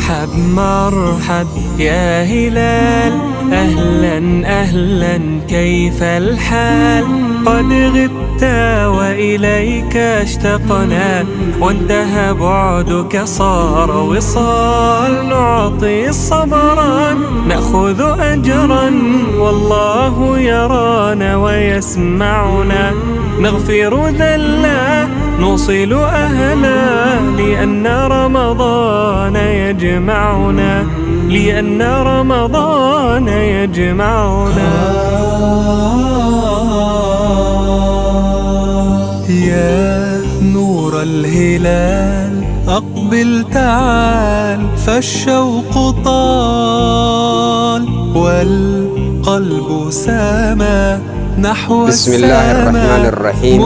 مرحب مرحب يا هلال، أهلا أهلا كيف الحال؟ قد غبت وإليك اشتقنا، وانتهى بعدك صار وصال. نعطي صبرا نأخذ أجرا، والله يرانا ويسمعنا. نغفر ذلا نوصل أهلا، لأن رمضان يجمعنا، لأن رمضان يجمعنا. يا نور الهلال أقبل تعال، فالشوق طال والقلب سما نحو بسم الله الرحمن الرحيم.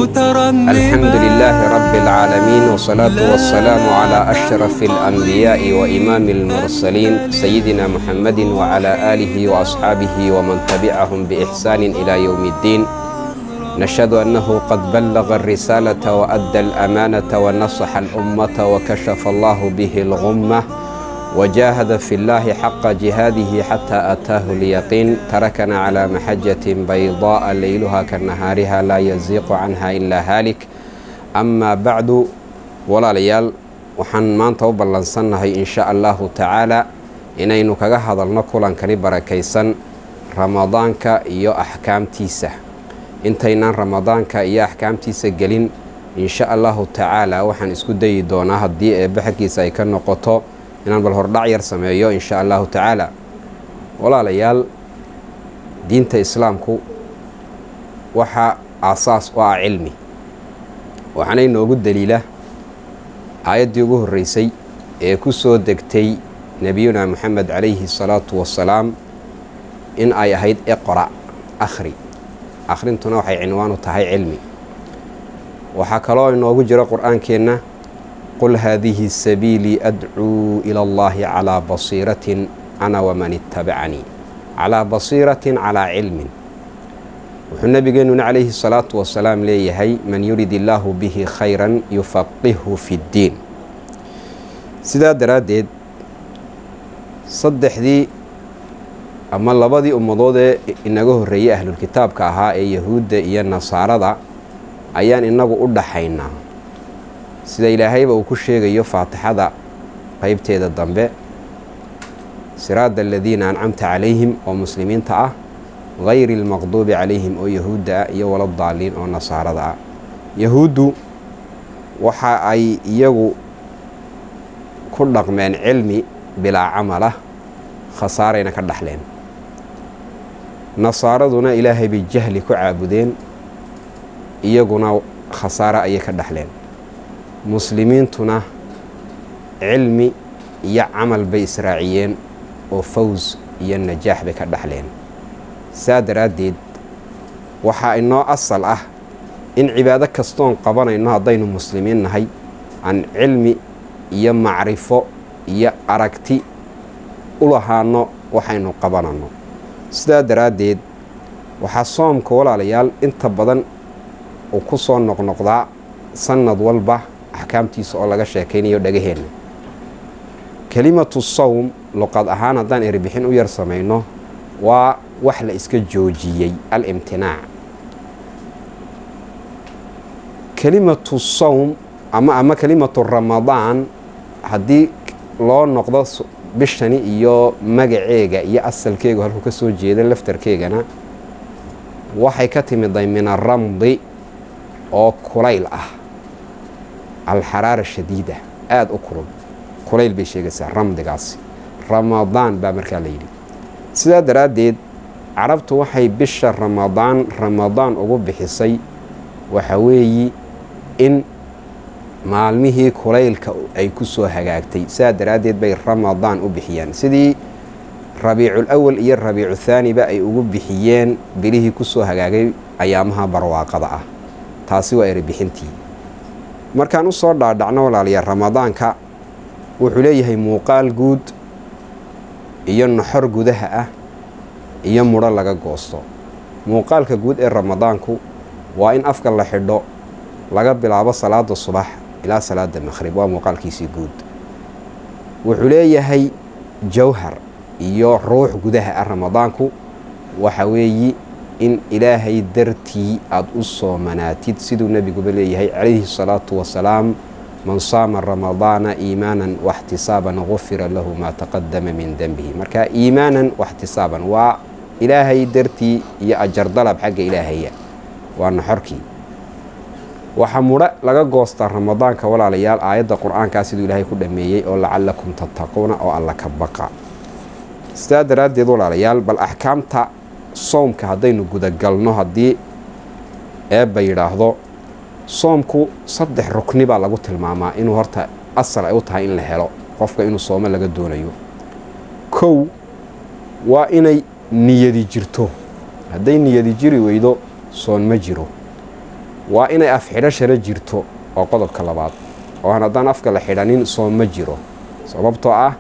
الحمد لله رب العالمين، والصلاة والسلام على أشرف الأنبياء وإمام المرسلين سيدنا محمد وعلى آله وأصحابه ومن تبعهم بإحسان إلى يوم الدين. نشهد أنه قد بلغ الرسالة وأدى الأمانة ونصح الأمة، وكشف الله به الغمة، وجاهد في الله حق جهاده حتى أتاه اليقين. تركنا على محجة بيضاء ليلها كنهارها لا يزيغ عنها إلا هالك. أما بعد، ولا ليال وحن maanta u ballansannahay in sha Allahu tacaala inaynu kaga hadalno kulankani barakaysan ramadaanka iyo axkaamtiisa. intaynaan ramadaanka iyo axkaamtiisa gelin in sha Allahu tacaala waxaan isku dayi doonaa haddii eebbaxkiisa ay ka noqoto inaan bal hordhac yar sameeyo in sha Allahu tacaala. walaalayaal, diinta islaamku waxaa aasaas u ah cilmi, waxaana inoogu daliila aayaddii ugu horreysay ee ku soo degtay nebiyuna moxamed calayhi salaatu wassalaam in ay ahayd iqra' akhri. akhrintuna waxay cinwaan u tahay cilmi. waxaa kaloo inoogu jiro qur-aankeenna qul haadihi sabiilii adcuu ila allahi calaa basiiratin ana waman ittabacanii, calaa basiiratin calaa cilmin. wuxuu nabigeennuna calayhi salaatu wasalaam leeyahay man yurid illaahu bihi khayran yufaqihu fi ddiin. sidaa daraaddeed saddexdii ama labadii ummadood ee inaga horreeyey ahlulkitaabka ahaa ee yahuudda iyo nasaarada ayaan inagu u dhaxaynaa, sida ilaahayba uu ku sheegayo faatixada qaybteeda dambe, siraada aladiina ancamta calayhim oo muslimiinta ah, hayri almaqduubi calayhim oo yahuudda ah, iyo waladaaliin oo nasaarada ah. yahuuddu waxa ay iyagu ku dhaqmeen cilmi bilaa camalah, khasaarayna ka dhaxleen. nasaaraduna ilaahay bay jahli ku caabudeen, iyaguna khasaare ayay ka dhaxleen. muslimiintuna cilmi iyo camal bay israaciyeen oo faws iyo najaax bay ka dhaxleen. saa daraaddeed waxaa inoo asal ah in cibaado kastoon qabanayno haddaynu muslimiin nahay aan cilmi iyo macrifo iyo aragti u lahaano waxaynu qabanano. sidaa daraaddeed waxaa soomka walaalayaal inta badan uu ku soo noqnoqdaa sanad walba axkaamtiisa oo laga sheekaynayo dhagaheenna. kelimatu sawm luqad ahaan haddaan erbixin u yar samayno waa wax la iska joojiyey, al-imtinaac. kelimatu sawm ama kelimatu ramadaan haddii loo noqdo bishani iyo magaceega iyo asalkeega halkuu ka soo jeeda laftarkeegana waxay ka timiday min aramdi oo kulayl ah, alxaraara shadiida, aada u kulul, kulayl bay sheegaysaa ramdigaasi. ramadaan baa markaa la yidhi. sidaa daraaddeed carabtu waxay bisha ramadaan ugu bixisay waxa weeyi in maalmihii kulaylka ay ku soo hagaagtay. sidaa daraaddeed bay ramadaan u bixiyeen, sidii rabiicul awal iyo rabiicu thaaniba ay ugu bixiyeen bilihii ku soo hagaagay ayaamaha barwaaqada ah. taasi waa erebixintii. markaan u soo dhaadhacno walaalayaal, ramadaanka wuxuu leeyahay muuqaal guud iyo naxor gudaha ah iyo mudho laga goosto. muuqaalka guud ee ramadaanku waa in afka la xidho laga bilaabo salaada subax ilaa salaada maqrib, waa muuqaalkiisii guud. wuxuu leeyahay jawhar iyo ruux gudaha ah ramadaanku waxa weeyi in ilaahay dartii aad u soomanaatid siduu nebiguba leeyahay calayhi salaatu wasalaam man saama ramadaana iimaanan waxtisaaban gufira lahu maa taqadama min dembihi marka iimaanan waxtisaaban waa ilaahay dartii iyo ajar dalab xagga ilaahaya waa naxorkii waxaa mudho laga goostaa ramadaanka walaalayaal aayadda qur-aankaa siduu ilaahay ku dhameeyey oo lacallakum tattaquuna oo alla ka baqa sidaa daraaddeed walaalayaal bal axkaamta soomka haddaynu gudagalno haddii eebba yidhaahdo soomku 3 rukni baa lagu tilmaamaa inuu horta asal ay u tahay in la helo qofka inuu soomo laga doonayo kow waa inay niyadi jirto hadday niyadi jiri weydo soon ma jiro waa inay afxidhashana jirto oo qodobka labaad oo haddaan afka la xidhanin soom ma jiro sababtoo ah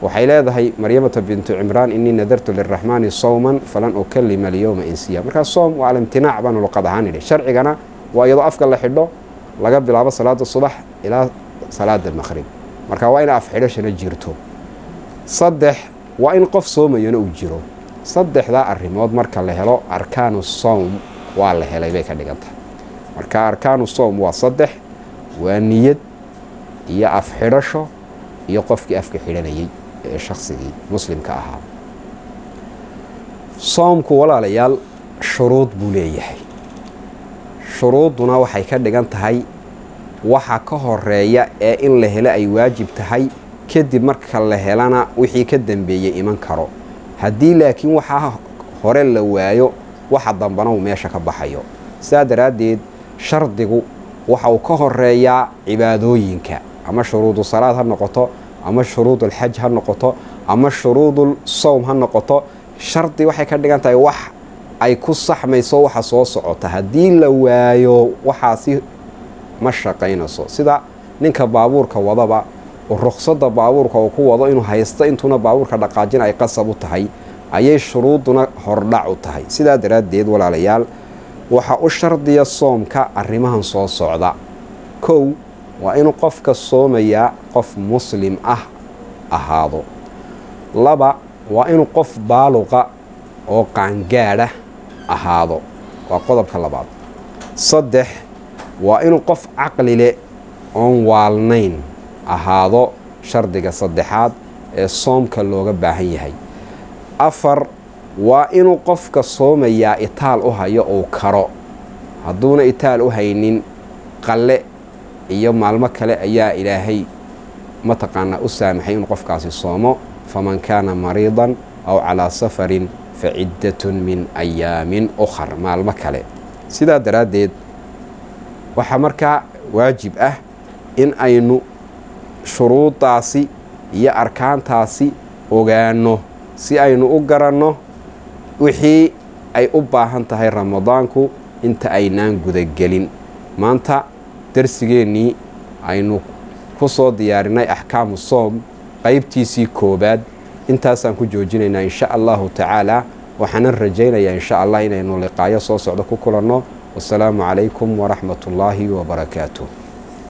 waxay leedahay maryamata bintu cimraan innii nadartu liraxmaani sawman falan ukallima alyowma insiya markaa soom waa alimtinaac baanu luqad ahaan idhi sharcigana waa iyadoo afka la xidho laga bilaabo salaada subax ilaa salaada maqrib marka waa in afxidhashana jirto 3 waa in qof soomayana uu jiro 3daa arrimood marka la helo arkaanu sawm waa la helay bay ka dhigantahay marka arkaanu sawm waa 3 waa niyad iyo afxidhasho iyo qofkii afka xidhanayay ee shaqsigii muslimka ahaa soomku walaalayaal shuruud buu leeyahay shuruuduna waxay ka dhigan tahay waxa ka horeeya ee in la helo ay waajib tahay kadib marka la helana wixii ka dambeeyay iman karo haddii laakiin waxa hore la waayo waxa dambana uu meesha ka baxayo sidaa daraaddeed shardigu waxa uu ka horeeyaa cibaadooyinka ama shuruudu salaad ha noqoto ama shuruudul xaj ha noqoto ama shuruudul sawm ha noqoto shardi waxay ka dhigan tahay wax ay ku saxmayso waxa soo socota haddii la waayo waxaasi ma shaqaynayso sida ninka baabuurka wadaba oo ruqsadda baabuurka uu ku wado inuu haysto intuuna baabuurka dhaqaajin ay qasab u tahay ayay shuruuduna hordhac u tahay sidaa daraaddeed walaalayaal waxa u shardiya soomka arrimahan soo socda kow waa inuu qofka soomayaa qof muslim ah ahaado 2 waa inuu qof baaluqa oo qaangaadha ahaado waa qodobka labaad 3 waa inuu qof caqli leh oon waalnayn ahaado shardiga 3aad ee soomka looga baahan yahay 4 waa inuu qofka soomayaa itaal u hayo uu karo hadduuna itaal u haynin qalle iyo maalmo kale ayaa ilaahay mataqaanaa u saamaxay inuu qofkaasi soomo faman kaana mariidan aw calaa safarin faciddatun min ayaamin ukhar maalmo kale sidaa daraaddeed waxaa markaa waajib ah in aynu shuruudaasi iyo arkaantaasi ogaanno si aynu u garanno wixii ay u baahan tahay ramadaanku inta aynaan gudagelin maanta darsigeennii aynu ku soo diyaarinay axkaamu soom qaybtiisii koobaad intaasaan ku joojinaynaa insha allahu tacaala waxaanan rajaynayaa insha allah inaynu liqaayo soo socdo ku kulanno wasalaamu calaykum waraxmat ullaahi wabarakaatuh